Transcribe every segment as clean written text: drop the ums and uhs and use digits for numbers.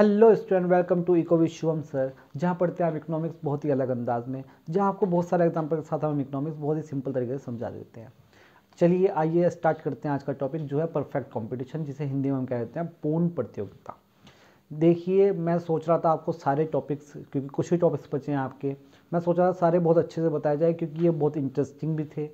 Hello student, welcome to eco with Shivam sir, जहाँ पढ़ते हैं आप इकोनॉमिक्स बहुत ही अलग अंदाज में, जहाँ आपको बहुत सारे एग्जाम्पल के साथ हम इकोनॉमिक्स बहुत ही सिंपल तरीके से समझा देते हैं। चलिए आइए स्टार्ट करते हैं आज का टॉपिक, जो है परफेक्ट कंपटीशन, जिसे हिंदी में हम कहते हैं पूर्ण प्रतियोगिता। देखिए, मैं सोच रहा था आपको सारे टॉपिक्स, क्योंकि कुछ ही टॉपिक्स बचे हैं आपके, मैं सोच रहा था सारे बहुत अच्छे से बताया जाए, क्योंकि ये बहुत इंटरेस्टिंग भी थे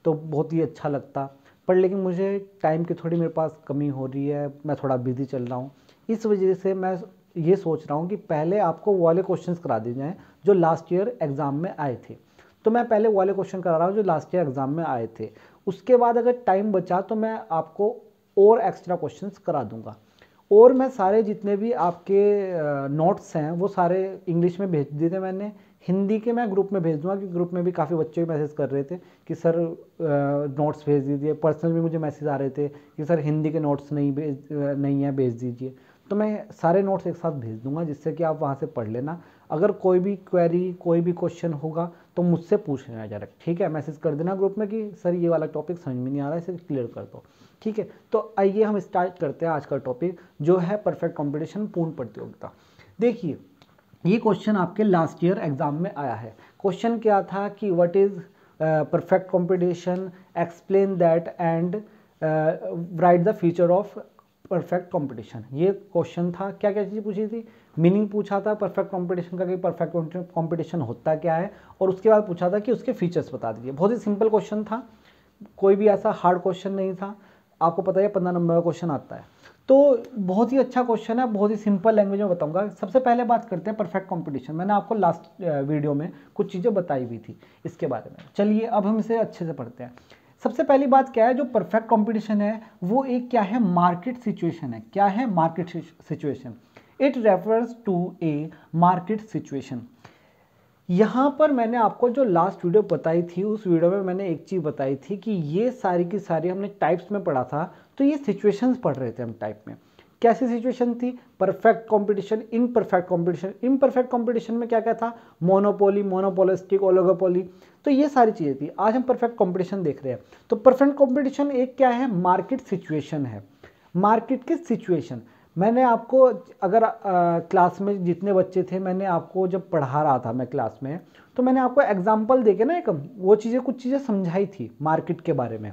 तो बहुत ही अच्छा लगता। पर लेकिन मुझे टाइम की थोड़ी मेरे पास कमी हो रही है, मैं थोड़ा बिजी चल रहा हूँ। इस वजह से मैं ये सोच रहा हूँ कि पहले आपको वो वाले क्वेश्चंस करा दिए जाएँ जो लास्ट ईयर एग्ज़ाम में आए थे। तो मैं पहले वो वाले क्वेश्चन करा रहा हूँ जो लास्ट ईयर एग्ज़ाम में आए थे। उसके बाद अगर टाइम बचा तो मैं आपको और एक्स्ट्रा क्वेश्चंस करा दूंगा। और मैं सारे जितने भी आपके नोट्स हैं वो सारे इंग्लिश में भेज दिए थे मैंने। हिंदी के मैं ग्रुप में भेज दूंगा, कि ग्रुप में भी काफ़ी बच्चे मैसेज कर रहे थे कि सर नोट्स भेज दीजिए। पर्सनल भी मुझे मैसेज आ रहे थे कि सर हिंदी के नोट्स नहीं है, भेज दीजिए। तो मैं सारे नोट्स एक साथ भेज दूंगा, जिससे कि आप वहाँ से पढ़ लेना। अगर कोई भी क्वेरी, कोई भी क्वेश्चन होगा तो मुझसे पूछ लेना डायरेक्ट, ठीक है। मैसेज कर देना ग्रुप में कि सर ये वाला टॉपिक समझ में नहीं आ रहा है, इसे क्लियर कर दो, ठीक है। तो आइए हम स्टार्ट करते हैं आज का टॉपिक, जो है परफेक्ट कंपटीशन, पूर्ण प्रतियोगिता। देखिए, ये क्वेश्चन आपके लास्ट ईयर एग्जाम में आया है। क्वेश्चन क्या था कि what is perfect competition, explain that and right the feature of perfect competition. ये क्वेश्चन था। क्या क्या चीज़ पूछी थी? मीनिंग पूछा था परफेक्ट कंपटीशन का, कि परफेक्ट कंपटीशन होता क्या है, और उसके बाद पूछा था कि उसके फीचर्स बता दीजिए। बहुत ही सिंपल क्वेश्चन था, कोई भी ऐसा हार्ड क्वेश्चन नहीं था। आपको पता है 15 नंबर का क्वेश्चन आता है, तो बहुत ही अच्छा क्वेश्चन है, बहुत ही सिंपल लैंग्वेज में बताऊंगा। सबसे पहले बात करते हैं परफेक्ट कंपटीशन। मैंने आपको लास्ट वीडियो में कुछ चीज़ें बताई हुई थी इसके बारे में। चलिए अब हम इसे अच्छे से पढ़ते हैं। सबसे पहली बात क्या है, जो परफेक्ट कंपटीशन है वो एक क्या है, मार्केट सिचुएशन है। क्या है? Market situation. It refers to a market situation. यहाँ पर मैंने आपको जो लास्ट वीडियो बताई थी, उस वीडियो में मैंने एक चीज़ बताई थी कि ये सारी की सारी हमने टाइप्स में पढ़ा था, तो ये सिचुएशंस पढ़ रहे थे हम टाइप में। कैसी सिचुएशन थी? Perfect competition, imperfect competition. Imperfect competition में क्या क्या था? Monopoly, monopolistic, oligopoly. तो ये सारी चीज़ें थी। आज हम परफेक्ट कंपटीशन देख रहे हैं। तो परफेक्ट कंपटीशन एक क्या है, मार्केट सिचुएशन है। मार्केट की सिचुएशन मैंने आपको, अगर क्लास में जितने बच्चे थे, मैंने आपको जब पढ़ा रहा था मैं क्लास में, तो मैंने आपको एग्जाम्पल देके ना एक वो चीज़ें, कुछ चीज़ें समझाई थी मार्केट के बारे में,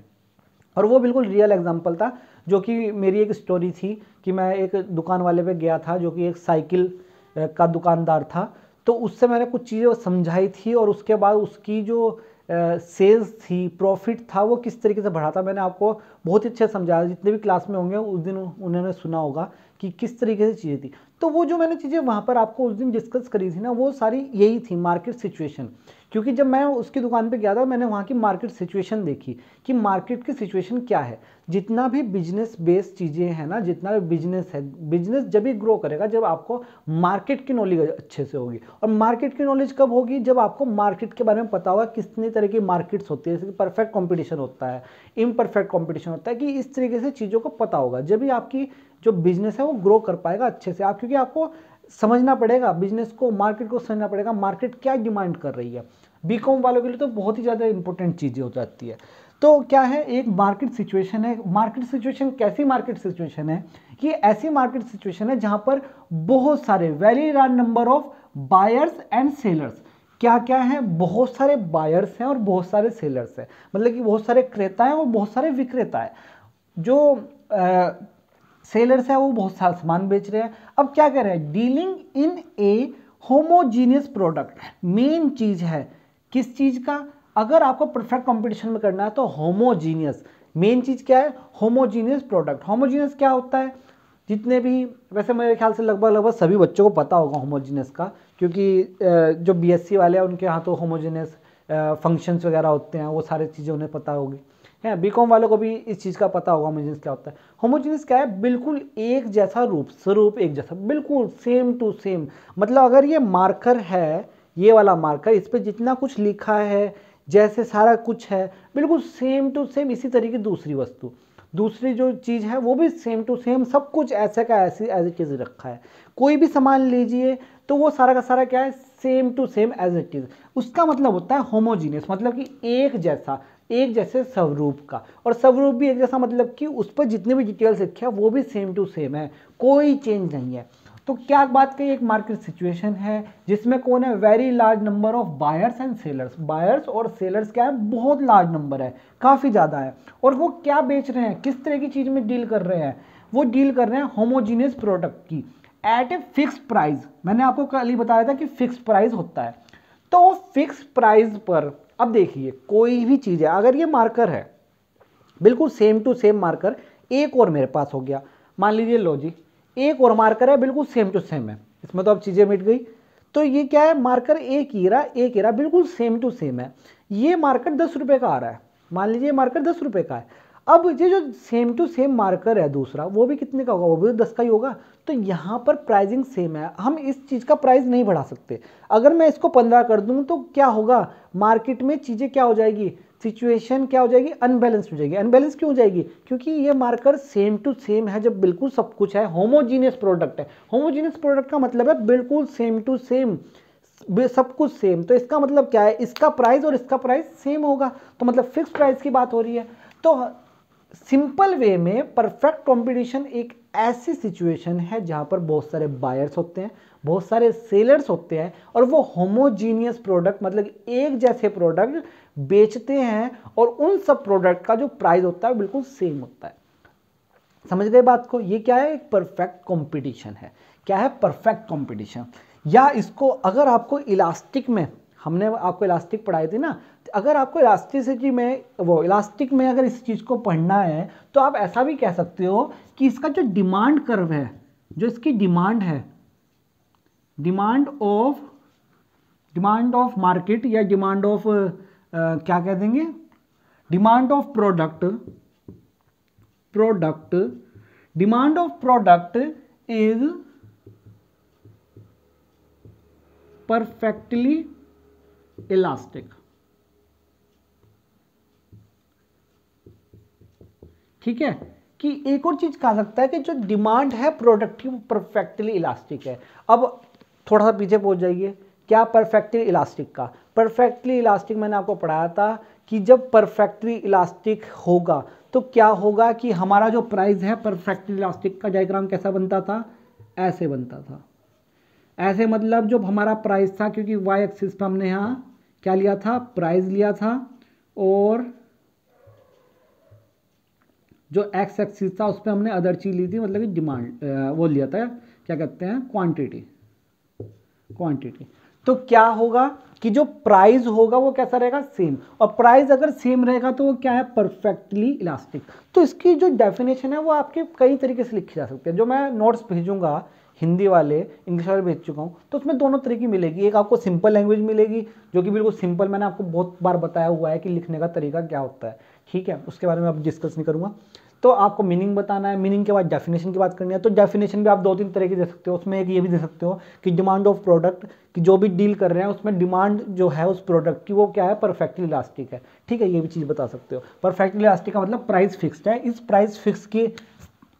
और वो बिल्कुल रियल एग्जाम्पल था। जो कि मेरी एक स्टोरी थी कि मैं एक दुकान वाले पे गया था, जो कि एक साइकिल का दुकानदार था। तो उससे मैंने कुछ चीज़ें समझाई थी, और उसके बाद उसकी जो सेल्स थी, प्रॉफिट था, वो किस तरीके से बढ़ा था, मैंने आपको बहुत ही अच्छे से समझाया। जितने भी क्लास में होंगे उस दिन उन्होंने सुना होगा कि किस तरीके से चीज़ें थी। तो वो जो मैंने चीज़ें वहाँ पर आपको उस दिन डिस्कस करी थी ना, वो सारी यही थी, मार्केट सिचुएशन। क्योंकि जब मैं उसकी दुकान पे गया था, मैंने वहाँ की मार्केट सिचुएशन देखी कि मार्केट की सिचुएशन क्या है। जितना भी बिजनेस बेस्ड चीज़ें हैं ना, जितना भी बिजनेस है, बिजनेस जब भी ग्रो करेगा जब आपको मार्केट की नॉलेज अच्छे से होगी। और मार्केट की नॉलेज कब होगी? जब आपको मार्केट के बारे में पता होगा, कितनी तरह की मार्केट्स होती है, जैसे कि परफेक्ट कॉम्पिटिशन होता है, इम्परफेक्ट कॉम्पिटिशन होता है, कि इस तरीके से चीज़ों को पता होगा। जब भी आपकी जो बिजनेस है वो ग्रो कर पाएगा अच्छे से। आप, क्योंकि आपको समझना पड़ेगा बिजनेस को, मार्केट को समझना पड़ेगा, मार्केट क्या डिमांड कर रही है। बीकॉम वालों के लिए तो बहुत ही ज़्यादा इंपॉर्टेंट चीज़ें हो जाती है। तो क्या है, एक मार्केट सिचुएशन है। मार्केट सिचुएशन कैसी मार्केट सिचुएशन है? ये ऐसी मार्केट सिचुएशन है जहां पर बहुत सारे, very large number of buyers and sellers. क्या क्या है? बहुत सारे बायर्स हैं और बहुत सारे सेलर्स हैं। मतलब कि बहुत सारे क्रेता हैं और बहुत सारे विक्रेता हैं। जो सेलर्स है वो बहुत सारा सामान बेच रहे हैं। अब क्या कह रहे हैं? Dealing in A homogeneous product. Main चीज है किस चीज का? अगर आपको परफेक्ट कंपटीशन में करना है तो होमोजीनियस। मेन चीज क्या है? Homogeneous product. होमोजीनियस क्या होता है? जितने भी, वैसे मेरे ख्याल से लगभग सभी बच्चों को पता होगा होमोजीनियस का, क्योंकि जो बीएससी वाले हैं उनके यहाँ तो होमोजीनियस फंक्शंस वगैरह होते हैं, वो सारी चीज़ें उन्हें पता होगी। है, बीकॉम वालों को भी इस चीज़ का पता होगा होमोजीनियस क्या होता है। होमोजीनियस क्या है? बिल्कुल एक जैसा रूप, स्वरूप एक जैसा, बिल्कुल सेम टू सेम। मतलब अगर ये मार्कर है, ये वाला मार्कर, इस पर जितना कुछ लिखा है, जैसे सारा कुछ है, बिल्कुल सेम टू सेम इसी तरीके दूसरी वस्तु, दूसरी जो चीज़ है वो भी सेम टू सेम, सब कुछ ऐसे का ऐसे एज इट इज रखा है। कोई भी सामान लीजिए तो वो सारा का सारा क्या है? Same to same as it is. उसका मतलब होता है होमोजीनियस, मतलब कि एक जैसा, एक जैसे स्वरूप का। और स्वरूप भी एक जैसा, मतलब कि उस पर जितने भी डिटेल्स लिखे हैं वो भी सेम टू सेम है, कोई चेंज नहीं है। तो क्या बात कही, एक मार्केट सिचुएशन है जिसमें कौन है, very large number of buyers and sellers, buyers और सेलर्स क्या है, बहुत लार्ज नंबर है, काफ़ी ज़्यादा है, और वो क्या बेच रहे हैं, किस तरह की चीज़ में डील कर रहे हैं, वो डील कर रहे हैं होमोजीनियस प्रोडक्ट की एट ए फिक्स प्राइस। मैंने आपको कल ही बताया था कि फिक्स प्राइस होता है, तो वो फिक्स प्राइस पर, अब देखिए कोई भी चीज़ है, अगर ये मार्कर है बिल्कुल सेम टू सेम मार्कर, एक और मेरे पास हो गया, मान लीजिए लो जी एक और मार्कर है बिल्कुल सेम टू सेम है, इसमें तो अब चीज़ें मिट गई, तो ये क्या है, मार्कर एक ही रहा बिल्कुल सेम टू सेम है, ये मार्कर 10 रुपये का आ रहा है, मान लीजिए मार्कर 10 रुपये का है। अब ये जो सेम टू सेम मार्कर है दूसरा, वो भी कितने का होगा, वो भी 10 का ही होगा, तो यहाँ पर प्राइसिंग सेम है, हम इस चीज़ का प्राइस नहीं बढ़ा सकते। अगर मैं इसको 15 कर दूँ तो क्या होगा, मार्केट में चीज़ें क्या हो जाएगी, सिचुएशन क्या हो जाएगी, अनबैलेंस हो जाएगी। अनबैलेंस क्यों हो जाएगी, क्योंकि ये मार्कर सेम टू सेम है, जब बिल्कुल सब कुछ है, होमोजीनियस प्रोडक्ट है। होमोजीनियस प्रोडक्ट का मतलब है बिल्कुल सेम टू सेम, सब कुछ सेम, तो इसका मतलब क्या है, इसका प्राइस और इसका प्राइस सेम होगा, तो मतलब फिक्स प्राइस की बात हो रही है। तो सिंपल वे में परफेक्ट कंपटीशन एक ऐसी सिचुएशन है जहां पर बहुत सारे बायर्स होते हैं, बहुत सारे सेलर्स होते हैं, और वो होमोजीनियस प्रोडक्ट मतलब एक जैसे प्रोडक्ट बेचते हैं, और उन सब प्रोडक्ट का जो प्राइस होता है बिल्कुल सेम होता है। समझ गए बात को, ये क्या है, एक परफेक्ट कंपटीशन है। क्या है, परफेक्ट कंपटीशन। या इसको अगर आपको इलास्टिक में, हमने आपको इलास्टिक पढ़ाई थी ना, अगर आपको इलास्टिसिटी में, वो इलास्टिक में अगर इस चीज़ को पढ़ना है तो आप ऐसा भी कह सकते हो कि इसका जो डिमांड कर्व है, जो इसकी डिमांड है, डिमांड ऑफ मार्केट या डिमांड ऑफ क्या कह देंगे, demand of product, demand of product is perfectly elastic. ठीक है, कि एक और चीज कहा सकता है कि जो डिमांड है प्रोडक्ट की वो परफेक्टली इलास्टिक है। अब थोड़ा सा पीछे पहुंच जाइए, क्या परफेक्टली इलास्टिक का, परफेक्टली इलास्टिक मैंने आपको पढ़ाया था कि जब परफेक्टली इलास्टिक होगा तो क्या होगा कि हमारा जो प्राइस है, परफेक्टली इलास्टिक का डायग्राम कैसा बनता था, ऐसे बनता था। ऐसे मतलब जो हमारा प्राइस था, क्योंकि वाई एक्सिस पर हमने यहाँ क्या लिया था, प्राइस लिया था, और जो एक्स एक्सिस था उस पर हमने अदर चीज ली थी, मतलब कि डिमांड वो लिया था, क्या कहते हैं, क्वांटिटी। तो क्या होगा कि जो प्राइस होगा वो कैसा रहेगा, सेम, और प्राइस अगर सेम रहेगा तो वो क्या है, परफेक्टली इलास्टिक। तो इसकी जो डेफिनेशन है वो आपके कई तरीके से लिखी जा सकती है, जो मैं नोट्स भेजूंगा हिंदी वाले, इंग्लिश वाले भेज चुका हूँ, तो उसमें दोनों तरह की मिलेगी। एक आपको सिंपल लैंग्वेज मिलेगी जो कि बिल्कुल सिंपल, मैंने आपको बहुत बार बताया हुआ है कि लिखने का तरीका क्या होता है, ठीक है, उसके बारे में अब डिस्कस नहीं करूँगा। तो आपको मीनिंग बताना है, मीनिंग के बाद डेफिनेशन की बात करनी है, तो डेफिनेशन भी आप 2-3 तरह की दे सकते हो। उसमें एक ये भी दे सकते हो कि डिमांड ऑफ प्रोडक्ट, कि जो भी डील कर रहे हैं उसमें डिमांड जो है उस प्रोडक्ट की वो क्या है, परफेक्टली इलास्टिक है, ठीक है, ये भी चीज़ बता सकते हो। परफेक्टली इलास्टिक का मतलब प्राइस फिक्स्ड है, इस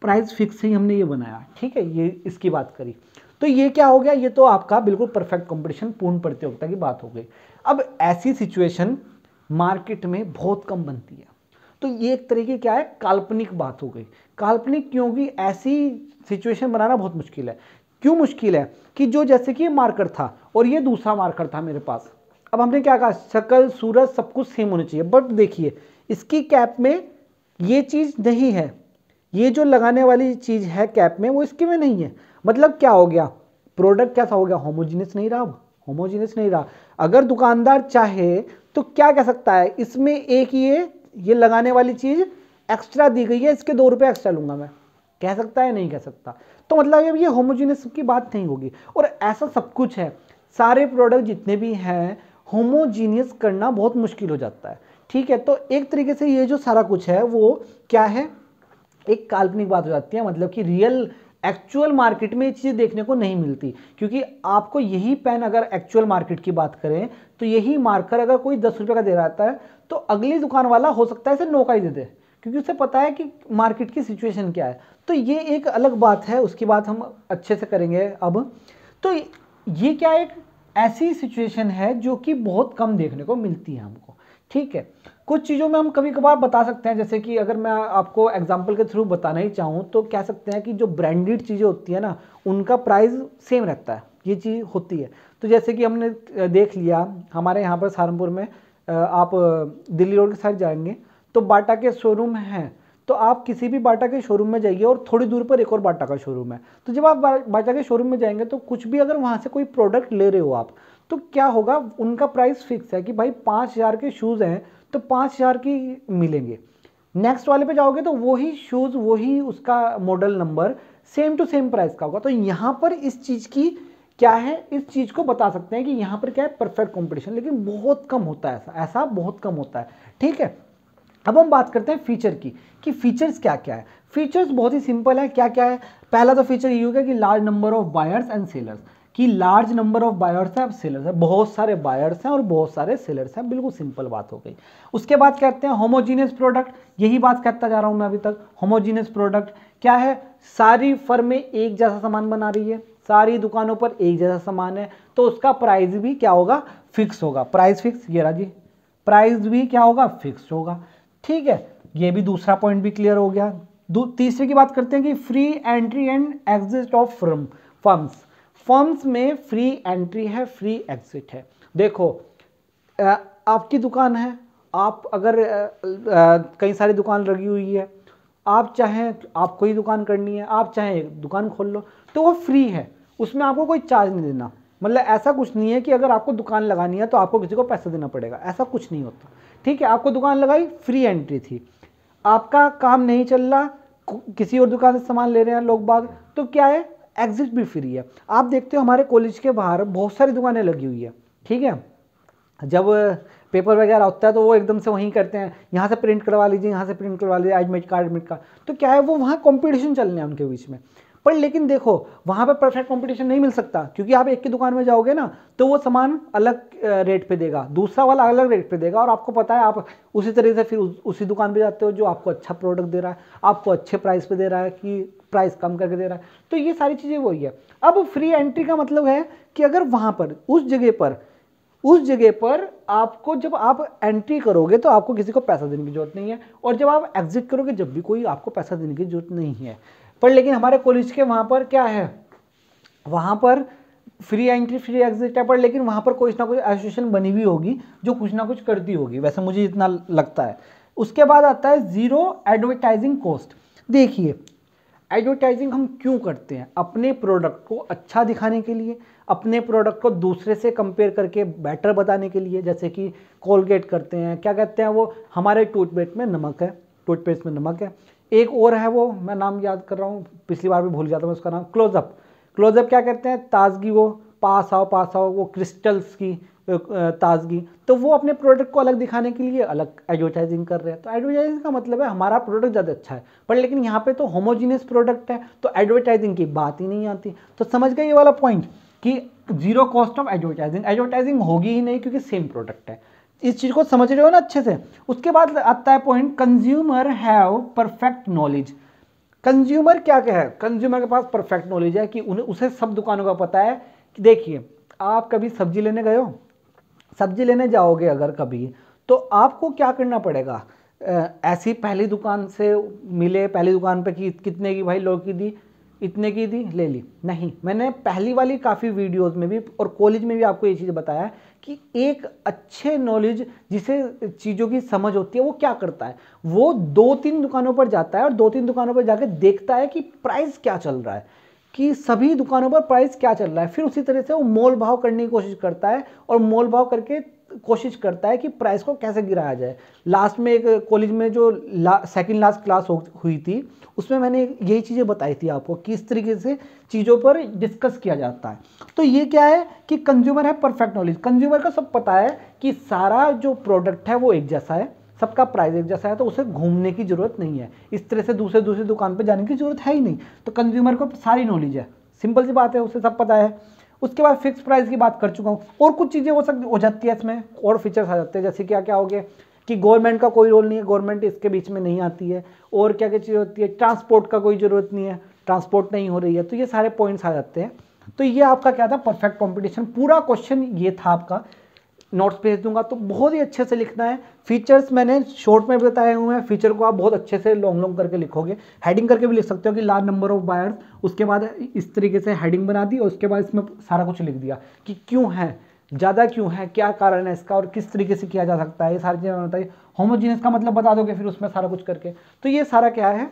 प्राइस फिक्स से ही हमने ये बनाया, ठीक है, ये इसकी बात करी। तो ये क्या हो गया, ये तो आपका बिल्कुल परफेक्ट कंपटीशन, पूर्ण प्रतियोगिता की बात हो गई। अब ऐसी सिचुएशन मार्केट में बहुत कम बनती है, तो ये एक तरीके क्या है, काल्पनिक बात हो गई। काल्पनिक क्योंकि ऐसी सिचुएशन बनाना बहुत मुश्किल है। क्यों मुश्किल है, कि जो जैसे कि ये मार्कर था और ये दूसरा मार्कर था मेरे पास, अब हमने क्या कहा, शक्ल सूरत सब कुछ सेम होनी चाहिए, बट देखिए इसकी कैप में ये चीज़ नहीं है, ये जो लगाने वाली चीज़ है कैप में वो इसके में नहीं है, मतलब क्या हो गया, प्रोडक्ट कैसा हो गया, होमोजीनियस नहीं रहा, होमोजीनियस नहीं रहा। अगर दुकानदार चाहे तो क्या कह सकता है, इसमें एक ये लगाने वाली चीज़ एक्स्ट्रा दी गई है, इसके 2 रुपये एक्स्ट्रा लूंगा मैं, कह सकता है, नहीं कह सकता। तो मतलब ये होमोजीनियस की बात नहीं होगी, और ऐसा सब कुछ है, सारे प्रोडक्ट जितने भी हैं होमोजीनियस करना बहुत मुश्किल हो जाता है, ठीक है। तो एक तरीके से ये जो सारा कुछ है वो क्या है, एक काल्पनिक बात हो जाती है, मतलब कि रियल एक्चुअल मार्केट में ये चीज़ देखने को नहीं मिलती। क्योंकि आपको यही पेन अगर एक्चुअल मार्केट की बात करें तो यही मार्कर अगर कोई 10 रुपये का दे रहा है तो अगली दुकान वाला हो सकता है इसे 9 का ही दे दे, क्योंकि उसे पता है कि मार्केट की सिचुएशन क्या है। तो ये एक अलग बात है, उसकी बात हम अच्छे से करेंगे अब। तो ये क्या एक ऐसी सिचुएशन है जो कि बहुत कम देखने को मिलती है हमको, ठीक है। कुछ चीज़ों में हम कभी कभार बता सकते हैं, जैसे कि अगर मैं आपको एग्जांपल के थ्रू बताना ही चाहूँ तो कह सकते हैं कि जो ब्रांडेड चीज़ें होती है ना उनका प्राइस सेम रहता है, ये चीज़ होती है। तो जैसे कि हमने देख लिया हमारे यहाँ पर सहारनपुर में, आप दिल्ली रोड के साइड जाएंगे तो बाटा के शोरूम हैं, तो आप किसी भी बाटा के शोरूम में जाइए और थोड़ी दूर पर एक और बाटा का शोरूम है। तो जब आप बाटा के शोरूम में जाएंगे तो कुछ भी अगर वहाँ से कोई प्रोडक्ट ले रहे हो आप, तो क्या होगा, उनका प्राइस फिक्स है कि भाई 5,000 के शूज़ हैं तो 5,000 की मिलेंगे। नेक्स्ट वाले पे जाओगे तो वही शूज़ वही उसका model number same to same price का होगा। तो यहाँ पर इस चीज़ की क्या है, इस चीज़ को बता सकते हैं कि यहाँ पर क्या है, परफेक्ट कंपटीशन, लेकिन बहुत कम होता है ऐसा बहुत कम होता है। ठीक है, अब हम बात करते हैं फीचर की कि फीचर्स क्या क्या है। फीचर्स बहुत ही सिंपल है, क्या क्या है। पहला तो फीचर ये होगा कि large number of buyers and sellers, कि लार्ज नंबर ऑफ बायर्स है सेलर्स है, बहुत सारे बायर्स हैं और बहुत सारे सेलर्स हैं, बिल्कुल सिंपल बात हो गई। उसके बाद कहते हैं होमोजीनियस प्रोडक्ट, यही बात कहता जा रहा हूं मैं अभी तक। होमोजीनियस प्रोडक्ट क्या है, सारी फर्में एक जैसा सामान बना रही है, सारी दुकानों पर एक जैसा सामान है, तो उसका प्राइस भी क्या होगा, फिक्स होगा। प्राइस फिक्स, ये रहा जी, प्राइस भी क्या होगा, फिक्स होगा। ठीक है, ये भी दूसरा पॉइंट भी क्लियर हो गया। तीसरे की बात करते हैं कि free entry and exit of firms. Firms में फ्री एंट्री है, फ्री एग्जिट है। देखो आपकी दुकान है, आप अगर कई सारी दुकान लगी हुई है, आप चाहें आपको ही दुकान करनी है, आप चाहें दुकान खोल लो, तो वो फ्री है, उसमें आपको कोई चार्ज नहीं देना। मतलब ऐसा कुछ नहीं है कि अगर आपको दुकान लगानी है तो आपको किसी को पैसा देना पड़ेगा, ऐसा कुछ नहीं होता। ठीक है, आपको दुकान लगाई, फ्री एंट्री थी, आपका काम नहीं चल रहा, किसी और दुकान से सामान ले रहे हैं लोग बाग, तो क्या है, एग्जिट भी फ्री है। आप देखते हो हमारे कॉलेज के बाहर बहुत सारी दुकानें लगी हुई है। ठीक है, जब पेपर वगैरह होता है तो वो एकदम से वहीं करते हैं, यहाँ से प्रिंट करवा लीजिए, यहाँ से प्रिंट करवा लीजिए, एडमिट कार्ड। तो क्या है, वो वहाँ कंपटीशन चल रहे हैं उनके बीच में। पर लेकिन देखो वहाँ पे परफेक्ट कंपटीशन नहीं मिल सकता, क्योंकि आप एक की दुकान में जाओगे ना तो वो सामान अलग रेट पे देगा, दूसरा वाला अलग रेट पे देगा, और आपको पता है आप उसी तरह से फिर उसी दुकान पे जाते हो जो आपको अच्छा प्रोडक्ट दे रहा है, आपको अच्छे प्राइस पे दे रहा है कि प्राइस कम करके दे रहा है। तो ये सारी चीज़ें वही है। अब फ्री एंट्री का मतलब है कि अगर वहाँ पर उस जगह पर आपको, जब आप एंट्री करोगे तो आपको किसी को पैसा देने की जरूरत नहीं है, और जब आप एग्जिट करोगे जब भी कोई आपको पैसा देने की जरूरत नहीं है। पर लेकिन हमारे कॉलेज के वहाँ पर क्या है, वहाँ पर फ्री एंट्री फ्री एग्जिट है, पर लेकिन वहाँ पर कुछ ना कुछ एसोसिएशन बनी हुई होगी जो कुछ ना कुछ करती होगी, वैसे मुझे इतना लगता है। उसके बाद आता है जीरो एडवर्टाइजिंग कॉस्ट। देखिए एडवर्टाइजिंग हम क्यों करते हैं, अपने प्रोडक्ट को अच्छा दिखाने के लिए, अपने प्रोडक्ट को दूसरे से कंपेयर करके बेटर बताने के लिए। जैसे कि कोलगेट करते हैं, क्या कहते हैं वो, हमारे टूथपेस्ट में नमक है, टूथपेस्ट में नमक है। एक और है वो, मैं नाम याद कर रहा हूँ, पिछली बार भी भूल जाता हूँ उसका नाम, क्लोजअप। क्लोजअप क्या कहते हैं, ताजगी, वो पास आओ वो क्रिस्टल्स की ताजगी। तो वो अपने प्रोडक्ट को अलग दिखाने के लिए अलग एडवर्टाइजिंग कर रहे हैं। तो एडवर्टाइजिंग का मतलब है हमारा प्रोडक्ट ज़्यादा अच्छा है, पर लेकिन यहाँ पे तो होमोजीनियस प्रोडक्ट है तो एडवर्टाइजिंग की बात ही नहीं आती। तो समझ गए ये वाला पॉइंट कि zero cost of advertising, advertising होगी ही नहीं क्योंकि सेम प्रोडक्ट है। इस चीज़ को समझ रहे हो ना अच्छे से। उसके बाद आता है point consumer have perfect knowledge. Consumer क्या है, कंज्यूमर के पास परफेक्ट नॉलेज है कि उसे सब दुकानों का पता है। कि देखिए आप कभी सब्जी लेने गए हो, सब्जी लेने जाओगे अगर कभी, तो आपको क्या करना पड़ेगा, ऐसी पहली दुकान से मिले, पहली दुकान पे कि कितने की भाई लौकी दी, इतने की दी, ले ली, नहीं। मैंने पहली वाली काफ़ी वीडियोस में भी और कॉलेज में भी आपको ये चीज़ बताया कि एक अच्छे नॉलेज जिसे चीज़ों की समझ होती है वो क्या करता है, वो 2-3 दुकानों पर जाता है और 2-3 दुकानों पर जाकर देखता है कि प्राइस क्या चल रहा है, कि सभी दुकानों पर प्राइस क्या चल रहा है। फिर उसी तरह से वो मोल भाव करने की कोशिश करता है और मोल भाव करके कोशिश करता है कि प्राइस को कैसे गिराया जाए। लास्ट में एक कॉलेज में जो सेकंड लास्ट क्लास हुई थी उसमें मैंने यही चीज़ें बताई थी आपको, किस तरीके से चीज़ों पर डिस्कस किया जाता है। तो ये क्या है कि कंज्यूमर है परफेक्ट नॉलेज, कंज्यूमर का सब पता है कि सारा जो प्रोडक्ट है वो एक जैसा है, सबका प्राइस एक जैसा है, तो उसे घूमने की जरूरत नहीं है, इस तरह से दूसरे दुकान पे जाने की जरूरत है ही नहीं। तो कंज्यूमर को सारी नॉलेज है, सिंपल सी बात है, उसे सब पता है। उसके बाद फिक्स प्राइस की बात कर चुका हूँ, और कुछ चीज़ें हो जाती है इसमें, और फीचर्स आ जाते हैं। जैसे क्या क्या हो गया कि गवर्नमेंट का कोई रोल नहीं है, गवर्नमेंट इसके बीच में नहीं आती है। और क्या क्या चीज़ होती है, ट्रांसपोर्ट का कोई ज़रूरत नहीं है, ट्रांसपोर्ट नहीं हो रही है, तो ये सारे पॉइंट्स आ जाते हैं। तो ये आपका क्या था, परफेक्ट कॉम्पिटिशन। पूरा क्वेश्चन ये था आपका नोट्स भेज दूंगा। तो बहुत ही अच्छे से लिखना है। फीचर्स मैंने शॉर्ट में बताए हुए हैं, फीचर को आप बहुत अच्छे से लॉन्ग लॉन्ग करके लिखोगे। हेडिंग करके भी लिख सकते हो कि लार्ज नंबर ऑफ बायर्स, उसके बाद इस तरीके से हेडिंग बना दी और उसके बाद इसमें सारा कुछ लिख दिया कि क्यों है, ज़्यादा क्यों है, क्या कारण है इसका और किस तरीके से किया जा सकता है, ये सारी चीज़ें बताइए। होमोजीनियस का मतलब बता दोगे फिर उसमें सारा कुछ करके। तो ये सारा क्या है,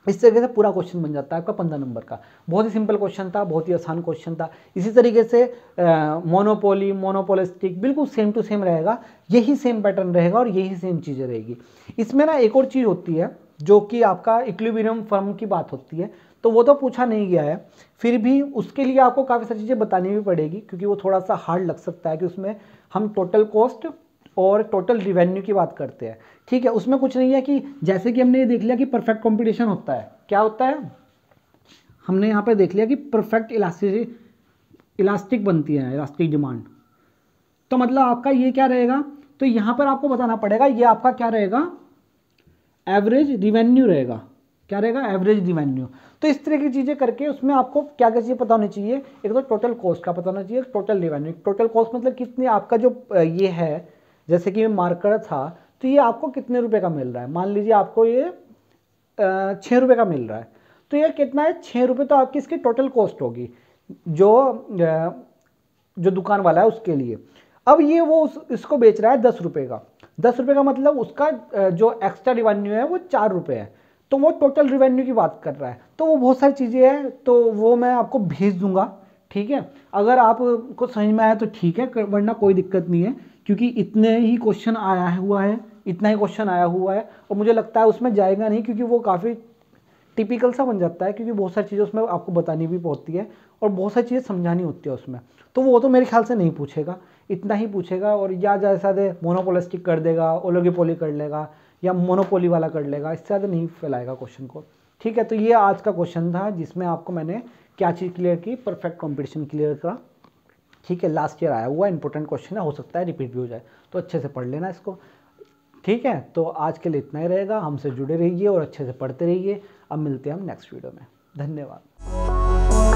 इस तरीके से पूरा क्वेश्चन बन जाता है आपका 15 नंबर का। बहुत ही सिंपल क्वेश्चन था, बहुत ही आसान क्वेश्चन था। इसी तरीके से मोनोपोली, मोनोपोलिस्टिक बिल्कुल सेम टू सेम रहेगा, यही सेम पैटर्न रहेगा और यही सेम चीज़ें रहेगी। इसमें ना एक और चीज़ होती है जो कि आपका इक्विलिब्रियम फर्म की बात होती है, तो वो तो पूछा नहीं गया है, फिर भी उसके लिए आपको काफ़ी सारी चीज़ें बतानी भी पड़ेगी क्योंकि वो थोड़ा सा हार्ड लग सकता है कि उसमें हम टोटल कॉस्ट और टोटल रिवेन्यू की बात करते हैं। ठीक है, उसमें कुछ नहीं है कि जैसे कि हमने ये देख लिया कि परफेक्ट कंपटीशन होता है, क्या होता है, हमने यहाँ पे देख लिया कि परफेक्ट इलास्टिक बनती है, इलास्टिक डिमांड। तो मतलब आपका ये क्या रहेगा, तो यहाँ पर आपको बताना पड़ेगा ये आपका क्या रहेगा, एवरेज रिवेन्यू रहेगा। क्या रहेगा, एवरेज रिवेन्यू। तो इस तरह की चीज़ें करके उसमें आपको क्या क्या चीज़ें पता होनी चाहिए, एक तो टोटल कॉस्ट का पता होना चाहिए, टोटल रिवेन्यू। टोटल कॉस्ट मतलब कितनी आपका जो ये है, जैसे कि मार्कर था तो ये आपको कितने रुपए का मिल रहा है, मान लीजिए आपको ये 6 रुपये का मिल रहा है, तो ये कितना है, 6 रुपये तो आपकी इसकी टोटल कॉस्ट होगी जो दुकान वाला है उसके लिए। अब ये वो इसको बेच रहा है 10 रुपये का, 10 रुपये का मतलब उसका जो एक्स्ट्रा रिवेन्यू है वो 4 रुपये है, तो वो टोटल रिवेन्यू की बात कर रहा है। तो वो बहुत सारी चीज़ें हैं, तो वो मैं आपको भेज दूंगा। ठीक है, अगर आपको समझ में आया तो ठीक है, वरना कोई दिक्कत नहीं है क्योंकि इतने ही क्वेश्चन आया हुआ है, इतना ही क्वेश्चन आया हुआ है और मुझे लगता है उसमें जाएगा नहीं क्योंकि वो काफ़ी टिपिकल सा बन जाता है, क्योंकि बहुत सारी चीज़ें उसमें आपको बतानी भी होती है और बहुत सारी चीज़ें समझानी होती है उसमें। तो वो तो मेरे ख्याल से नहीं पूछेगा, इतना ही पूछेगा और या जैसा दे मोनोपोलिस्टिक कर देगा, ओलिगोपोली कर लेगा या मोनोपोली वाला कर लेगा, इससे ज़्यादा नहीं फैलाएगा क्वेश्चन को। ठीक है, तो ये आज का क्वेश्चन था जिसमें आपको मैंने क्या चीज़ क्लियर की, परफेक्ट कॉम्पिटिशन क्लियर करा। ठीक है, लास्ट ईयर आया हुआ इंपॉर्टेंट क्वेश्चन है, हो सकता है रिपीट भी हो जाए, तो अच्छे से पढ़ लेना इसको। ठीक है, तो आज के लिए इतना ही रहेगा, हमसे जुड़े रहिए और अच्छे से पढ़ते रहिए। अब मिलते हैं हम नेक्स्ट वीडियो में, धन्यवाद।